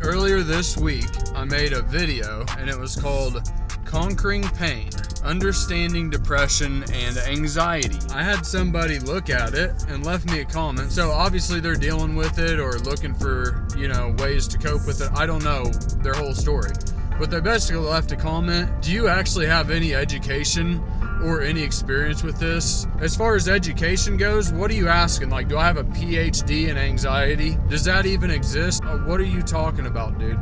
Earlier this week, I made a video and it was called Conquering Pain, Understanding Depression and Anxiety. I had somebody look at it and left me a comment. So obviously they're dealing with it or looking for, ways to cope with it. I don't know their whole story. But they basically left a comment. Do you actually have any education or any experience with this? As far as education goes, what are you asking? Like, do I have a PhD in anxiety? Does that even exist? What are you talking about, dude?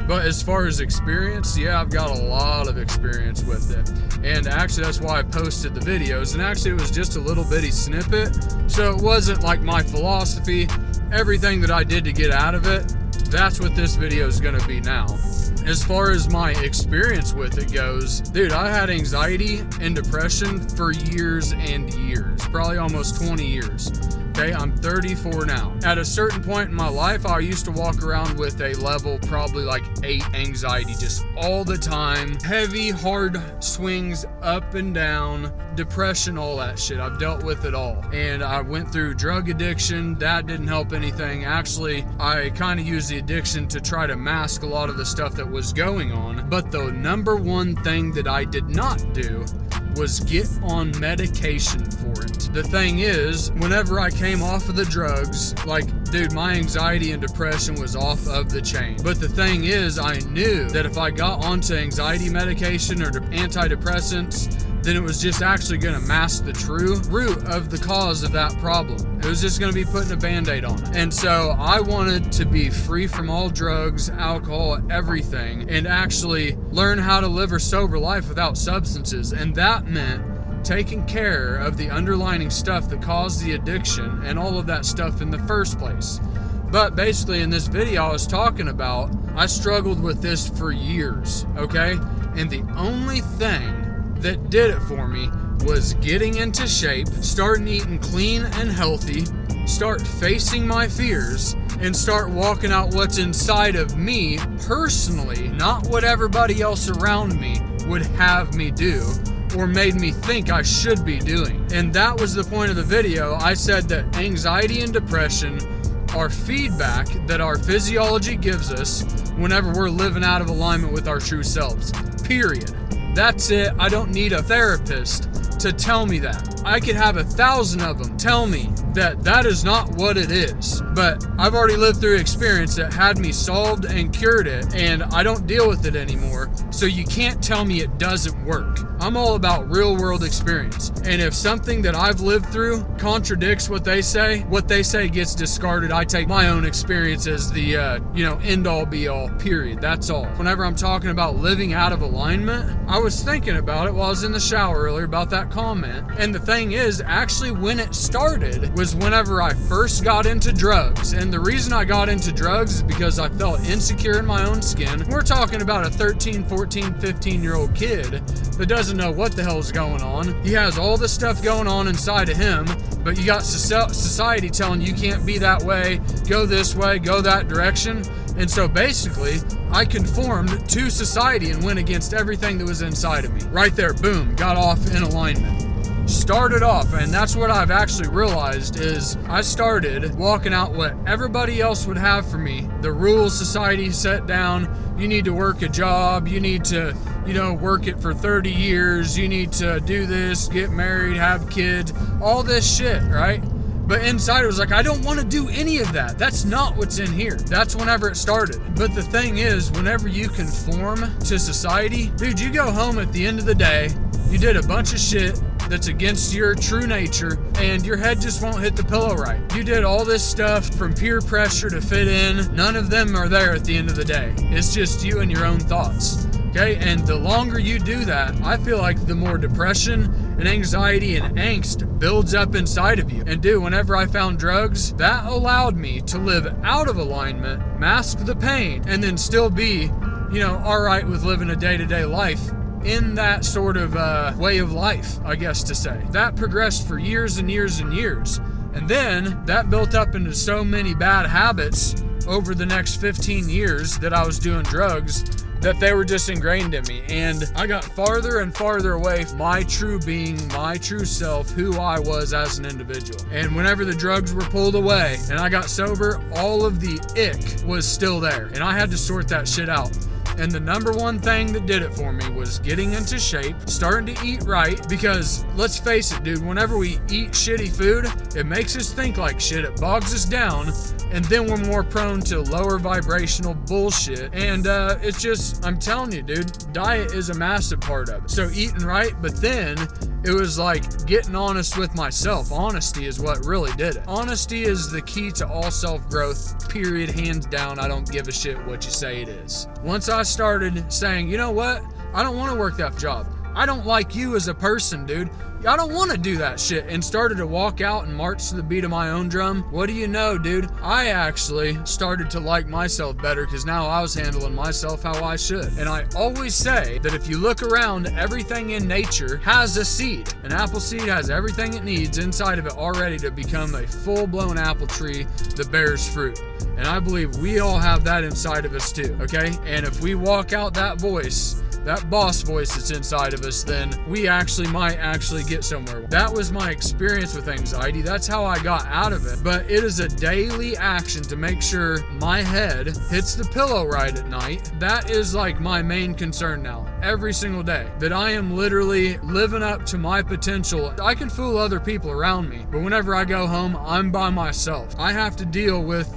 But as far as experience, yeah, I've got a lot of experience with it. And actually, that's why I posted the videos. And actually, it was just a little bitty snippet. So it wasn't like my philosophy, everything that I did to get out of it. That's what this video is going to be now. As far as my experience with it goes, dude, I had anxiety and depression for years and years, probably almost 20 years. Okay, I'm 34 now. At a certain point in my life, I used to walk around with a level probably like 8 anxiety just all the time. Heavy, hard swings up and down, depression, all that shit. I've dealt with it all. And I went through drug addiction. That didn't help anything. Actually, I kind of used the addiction to try to mask a lot of the stuff that was going on. But the number one thing that I did not do was get on medication for it. The thing is, whenever I came off of the drugs, dude, my anxiety and depression was off of the chain. But the thing is, I knew that if I got onto anxiety medication or antidepressants, then it was just actually going to mask the true root of the cause of that problem. It was just going to be putting a Band-Aid on it. And so I wanted to be free from all drugs, alcohol, everything, and actually learn how to live a sober life without substances. And that meant taking care of the underlying stuff that caused the addiction and all of that stuff in the first place. But basically in this video I was talking about, I struggled with this for years, okay? And the only thing that did it for me was getting into shape, starting eating clean and healthy, start facing my fears, and start walking out what's inside of me personally, not what everybody else around me would have me do or made me think I should be doing. And that was the point of the video. I said that anxiety and depression are feedback that our physiology gives us whenever we're living out of alignment with our true selves, period. That's it. I don't need a therapist to tell me that. I could have 1,000 of them tell me that that is not what it is. But I've already lived through experience that had me solved and cured it, and I don't deal with it anymore. So you can't tell me it doesn't work. I'm all about real world experience. And if something that I've lived through contradicts what they say gets discarded. I take my own experience as the, end all be all, period. That's all. Whenever I'm talking about living out of alignment, I was thinking about it while I was in the shower earlier about that comment. And the thing is, actually when it started was whenever I first got into drugs. And the reason I got into drugs is because I felt insecure in my own skin. We're talking about a 13, 14, 15-year-old kid that doesn't know what the hell's going on. He has all this stuff going on inside of him, but you got society telling you can't be that way, go this way, go that direction. And so basically, I conformed to society and went against everything that was inside of me. Right there, boom, got off in alignment. Started off, and that's what I've actually realized is I started walking out what everybody else would have for me. The rules society set down. You need to work a job. You need to, work it for 30 years. You need to do this, get married, have kids, all this shit, right? But inside it was like, I don't want to do any of that. That's not what's in here. That's whenever it started. But the thing is, whenever you conform to society, dude, you go home at the end of the day, you did a bunch of shit that's against your true nature, and your head just won't hit the pillow right. You did all this stuff from peer pressure to fit in. None of them are there at the end of the day. It's just you and your own thoughts. Okay, and the longer you do that, I feel like the more depression and anxiety and angst builds up inside of you. And dude, whenever I found drugs, that allowed me to live out of alignment, mask the pain, and then still be, all right with living a day-to-day life in that sort of way of life, I guess to say. That progressed for years and years and years. And then that built up into so many bad habits over the next 15 years that I was doing drugs, that they were just ingrained in me. And I got farther and farther away from my true being, my true self, who I was as an individual. And whenever the drugs were pulled away and I got sober, all of the ick was still there. And I had to sort that shit out. And the number one thing that did it for me was getting into shape, starting to eat right, because let's face it, dude, whenever we eat shitty food, it makes us think like shit, it bogs us down, and then we're more prone to lower vibrational bullshit. And it's just, I'm telling you, dude, diet is a massive part of it. So eating right, but then it was like getting honest with myself. Honesty is what really did it. Honesty is the key to all self-growth, period, hands down. I don't give a shit what you say it is. Once I started saying, you know what? I don't want to work that job. I don't like you as a person, dude. I don't want to do that shit, and started to walk out and march to the beat of my own drum. What do you know, dude? I actually started to like myself better, because now I was handling myself how I should. And I always say that if you look around, everything in nature has a seed. An apple seed has everything it needs inside of it already to become a full-blown apple tree that bears fruit. And I believe we all have that inside of us too, okay? And if we walk out that voice, that boss voice that's inside of us, then we might get somewhere. That was my experience with anxiety. That's how I got out of it. But it is a daily action to make sure my head hits the pillow right at night. That is like my main concern now. Every single day, that I am literally living up to my potential. I can fool other people around me, but whenever I go home, I'm by myself. I have to deal with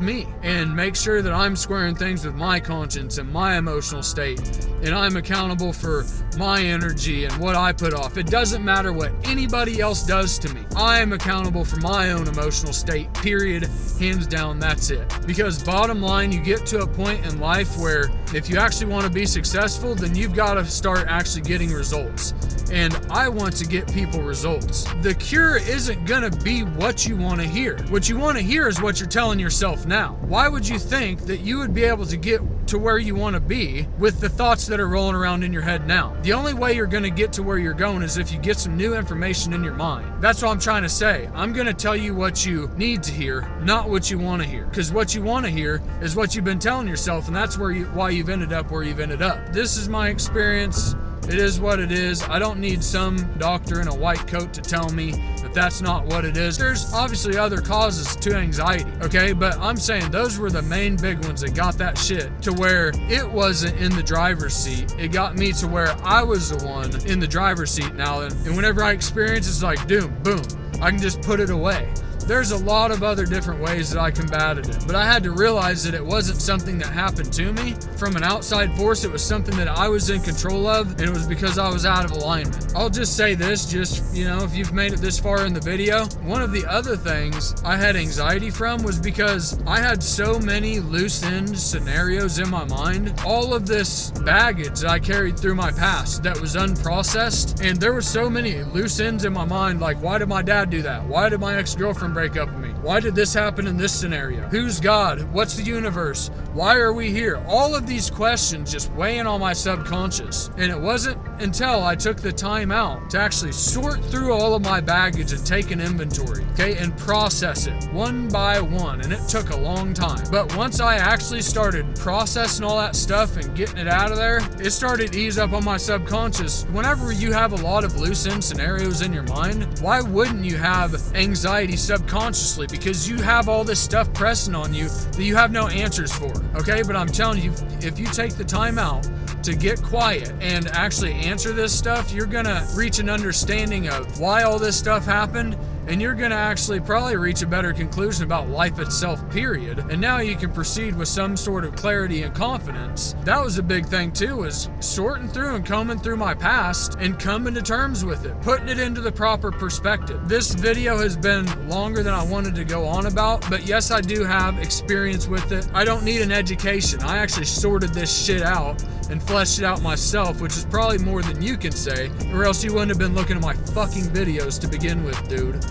me and make sure that I'm squaring things with my conscience and my emotional state, and I'm accountable for my energy and what I put off. It doesn't matter what anybody else does to me. I am accountable for my own emotional state, period, hands down. That's it. Because bottom line, you get to a point in life where if you actually want to be successful, then you've got to start actually getting results. And I want to get people results. The cure isn't gonna be what you want to hear. What you want to hear is what you're telling yourself now. Why would you think that you would be able to get to where you want to be with the thoughts that are rolling around in your head now? The only way you're going to get to where you're going is if you get some new information in your mind. That's what I'm trying to say. I'm going to tell you what you need to hear, not what you want to hear. Because what you want to hear is what you've been telling yourself, and that's why you've ended up where you've ended up. This is my experience. It is what it is. I don't need some doctor in a white coat to tell me that that's not what it is. There's obviously other causes to anxiety, okay? But I'm saying those were the main big ones that got that shit to where it wasn't in the driver's seat. It got me to where I was the one in the driver's seat now. And whenever I experience, it's like, boom, I can just put it away. There's a lot of other different ways that I combated it, but I had to realize that it wasn't something that happened to me from an outside force. It was something that I was in control of, and it was because I was out of alignment. I'll just say this, if you've made it this far in the video, one of the other things I had anxiety from was because I had so many loose end scenarios in my mind, all of this baggage that I carried through my past that was unprocessed, and there were so many loose ends in my mind, like, why did my dad do that? Why did my ex-girlfriend break up with me? Why did this happen in this scenario? Who's God? What's the universe? Why are we here? All of these questions just weighing on my subconscious. And it wasn't until I took the time out to actually sort through all of my baggage and take an inventory, okay, and process it one by one. And it took a long time. But once I actually started processing all that stuff and getting it out of there, it started to ease up on my subconscious. Whenever you have a lot of loose end scenarios in your mind, why wouldn't you have anxiety subconsciously? Because you have all this stuff pressing on you that you have no answers for, okay? But I'm telling you, if you take the time out to get quiet and actually answer this stuff, you're gonna reach an understanding of why all this stuff happened, and you're gonna actually probably reach a better conclusion about life itself, period. And now you can proceed with some sort of clarity and confidence. That was a big thing too, was sorting through and combing through my past and coming to terms with it, putting it into the proper perspective. This video has been longer than I wanted to go on about, but yes, I do have experience with it. I don't need an education. I actually sorted this shit out and fleshed it out myself, which is probably more than you can say, or else you wouldn't have been looking at my fucking videos to begin with, dude.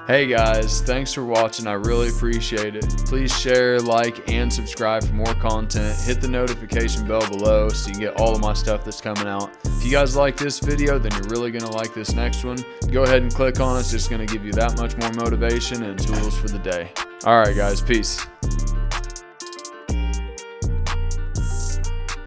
Hey guys, thanks for watching. I really appreciate it. Please share, like, and subscribe for more content. Hit the notification bell below so you can get all of my stuff that's coming out. If you guys like this video, then you're really gonna like this next one. Go ahead and click on it. It's just gonna give you that much more motivation and tools for the day. All right guys, peace.